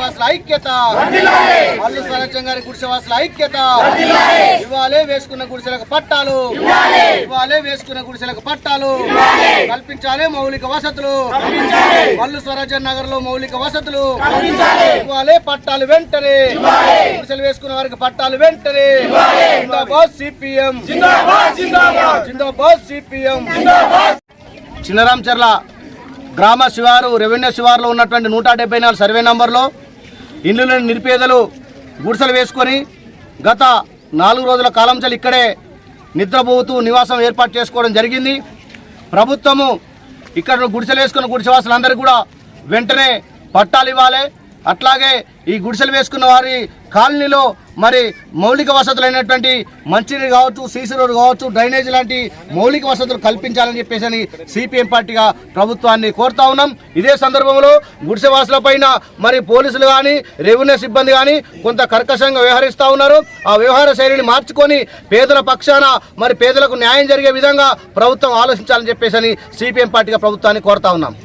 గుడిసెవాసుల ఐక్యత, మల్లు స్వరాజ్యం గారి గుడిసెవాసుల ఐక్యత. ఇవాళే వేసుకున్న గుడిసెలకు పట్టాలు, ఇవాళే వేసుకున్న గుడిసెలకు పట్టాలు కల్పించాలి. మౌలిక వసతులు మల్లు స్వరాజ్యం నగర్ లో మౌలిక వసతులు ఇవాళే. పట్టాలు వెంటనే, గుడిసెలు వేసుకున్న వారికి పట్టాలు వెంటనే. జిందాబాద్ సిపిఎం, జిందాబాద్ సిపిఎం. చిన్నరాంచర్ల గ్రామ శివారు రెవెన్యూ శివారులో ఉన్నటువంటి 174 సర్వే నంబర్లో ఇల్లు లేని నిరుపేదలు గుడిసెలు వేసుకొని గత 4 రోజుల కాలం చలి ఇక్కడే నిద్రపోతూ నివాసం ఏర్పాటు చేసుకోవడం జరిగింది. ప్రభుత్వము ఇక్కడ గుడిసెలు వేసుకున్న గుడిసెవాసులందరికీ కూడా వెంటనే పట్టాలు ఇవ్వాలి. అట్లాగే ఈ గుడిసెలు వేసుకున్న వారి కాలనీలో మరి మౌలిక వసతులైనటువంటి మంచినీరు కావచ్చు, సీసీ రోడ్డు కావచ్చు, డ్రైనేజ్ లాంటి మౌలిక వసతులు కల్పించాలని చెప్పేసి సిపిఎం పార్టీగా ప్రభుత్వాన్ని కోరుతా ఉన్నాం. ఇదే సందర్భంలో గుడిసెవాసుల పైన మరి పోలీసులు కానీ రెవెన్యూ సిబ్బంది కానీ కొంత కర్కశంగా వ్యవహరిస్తూ ఉన్నారు. ఆ వ్యవహార శైలిని మార్చుకొని పేదల పక్షాన మరి పేదలకు న్యాయం జరిగే విధంగా ప్రభుత్వం ఆలోచించాలని చెప్పేసి సిపిఎం పార్టీగా ప్రభుత్వాన్ని కోరుతా ఉన్నాం.